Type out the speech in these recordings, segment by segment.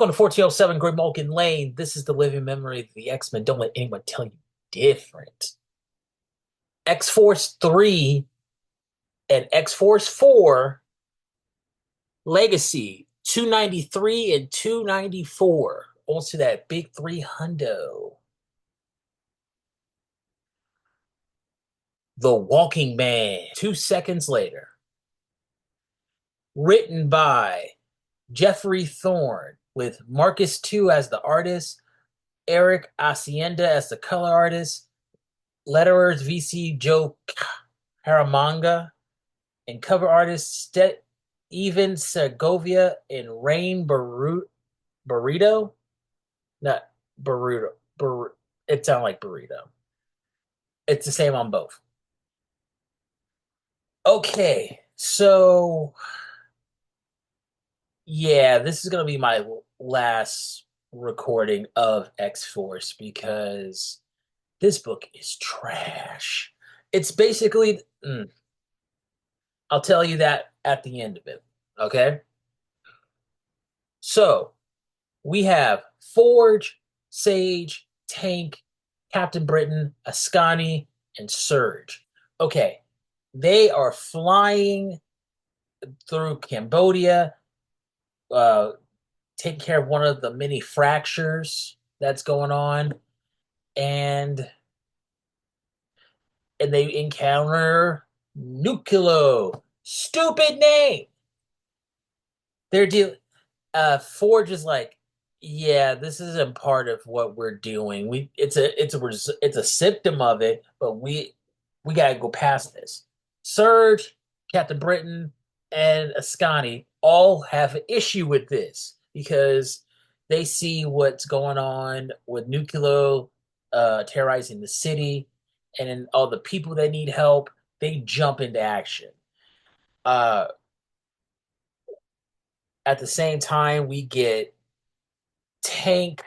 Welcome to 1407 Grimmalkin Lane. This is the living memory of the X-Men. Don't let anyone tell you different. X-Force 3 and X-Force 4 Legacy 293 and 294. Also that big 3 hundo. The Walking Man. 2 seconds later. Written by Jeffrey Thorne with Marcus 2 as the artist, Eric Hacienda as the color artist, letterers VC Joe Haramanga, and cover artist Steven Segovia and Rain Burrito. Not Burrito. It sounds like burrito. It's the same on both. Okay, so yeah, this is gonna be my last recording of X Force because this book is trash. It's basically, I'll tell you that at the end of it. Okay. So we have Forge, Sage, Tank, Captain Britain, Ascani, and Surge. Okay. They are flying through Cambodia, uh, taking care of one of the many fractures that's going on. And they encounter Nucleo. Stupid name. They're dealing. Forge is like, yeah, this isn't part of what we're doing. It's a symptom of it, but we gotta go past this. Surge, Captain Britain, and Ascani all have an issue with this because they see what's going on with Nucleo terrorizing the city, and then all the people that need help, they jump into action. Uh, at the same time, we get Tank,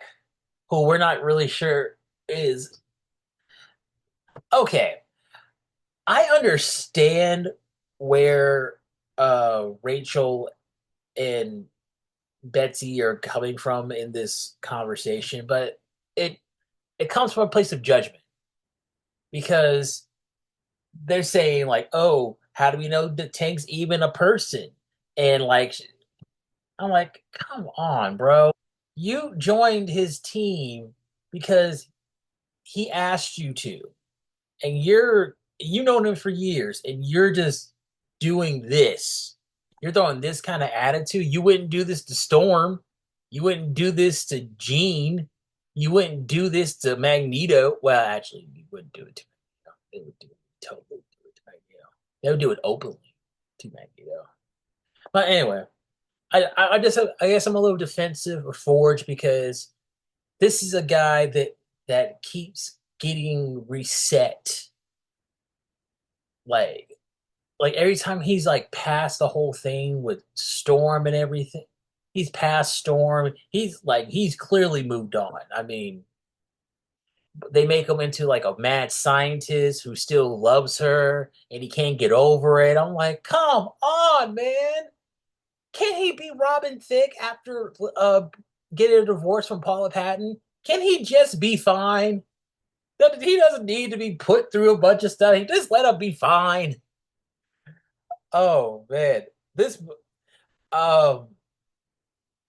who we're not really sure is okay. I understand where Rachel and Betsy are coming from in this conversation, but it it comes from a place of judgment because they're saying like, "Oh, how do we know that Tank's even a person?" And like, I'm like, "Come on, bro! You joined his team because he asked you to, and you've known him for years, and you're just doing this. You're throwing this kind of attitude. You wouldn't do this to Storm. You wouldn't do this to Jean. You wouldn't do this to Magneto. Well, actually, you wouldn't do it to Magneto. They would totally do it to Magneto. They would do it openly to Magneto. But anyway, I guess I'm a little defensive of Forge because this is a guy that keeps getting reset. Like every time he's like past the whole thing with Storm and everything, he's past Storm. He's clearly moved on. I mean, they make him into like a mad scientist who still loves her and he can't get over it. I'm like, come on, man. Can't he be Robin Thicke after getting a divorce from Paula Patton? Can he just be fine? He doesn't need to be put through a bunch of stuff. He just let him be fine. Oh man, this um,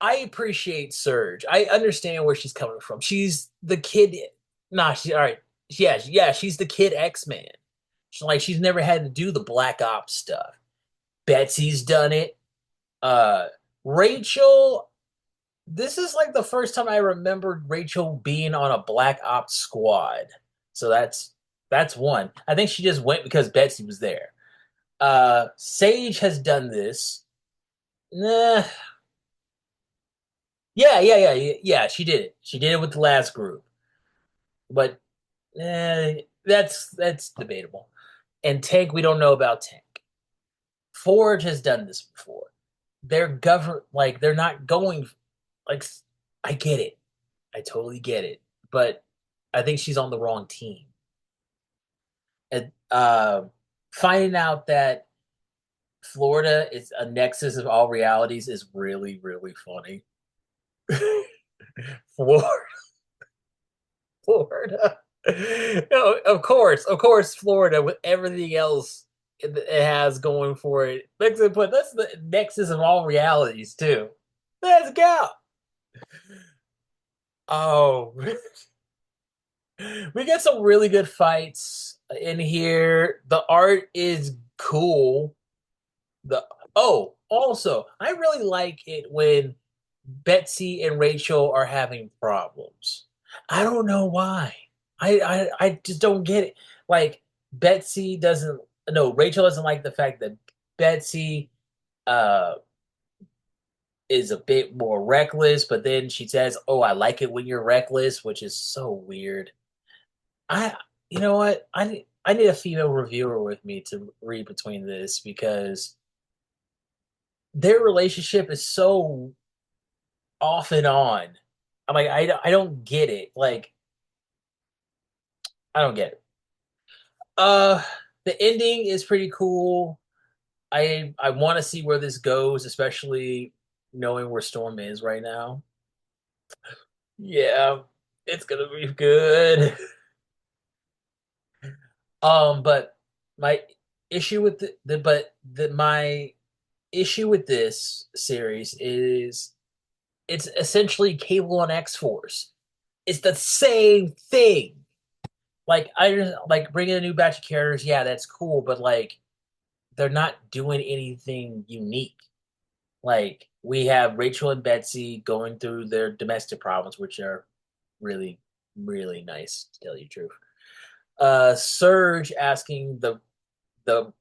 I appreciate Surge. I understand where she's coming from. She's the kid. Nah, she's all right. Yeah, she's the kid X-Man. She's never had to do the Black Ops stuff. Betsy's done it. Uh, Rachel. This is like the first time I remembered Rachel being on a Black Ops squad. So that's one. I think she just went because Betsy was there. Sage has done this. Nah. Yeah. She did it. She did it with the last group, but that's debatable. And Tank, we don't know about Tank. Forge has done this before. They're not going like. I get it. I totally get it, but I think she's on the wrong team. And finding out that Florida is a nexus of all realities is really, really funny. Florida, Florida. No, of course, Florida with everything else it has going for it. But that's the nexus of all realities too. Let's go. Oh, we get some really good fights in here. The art is cool. The Also, I really like it when Betsy and Rachel are having problems. I don't know why. I just don't get it. Like Betsy doesn't no, Rachel doesn't like the fact that Betsy uh is a bit more reckless, but then she says, "Oh, I like it when you're reckless," which is so weird. I You know what? I need a female reviewer with me to read between this because their relationship is so off and on. I'm like, I don't get it. Like, I don't get it. Uh, the ending is pretty cool. I want to see where this goes, especially knowing where Storm is right now. Yeah, it's gonna be good. But my issue with my issue with this series is it's essentially Cable on X-Force. It's the same thing. Like I just like bringing a new batch of characters. Yeah, that's cool, but like they're not doing anything unique. Like we have Rachel and Betsy going through their domestic problems, which are really, really nice, to tell you the truth. Surge asking the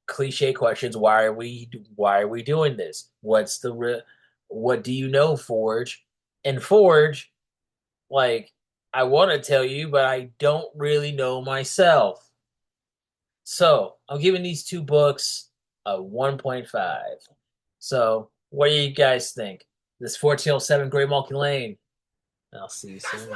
cliche questions. Why are we doing this? What do you know, Forge? And Forge, like, I want to tell you, but I don't really know myself. So I'm giving these two books a 1.5. So what do you guys think? This 1407 Great Monkey Lane. I'll see you soon.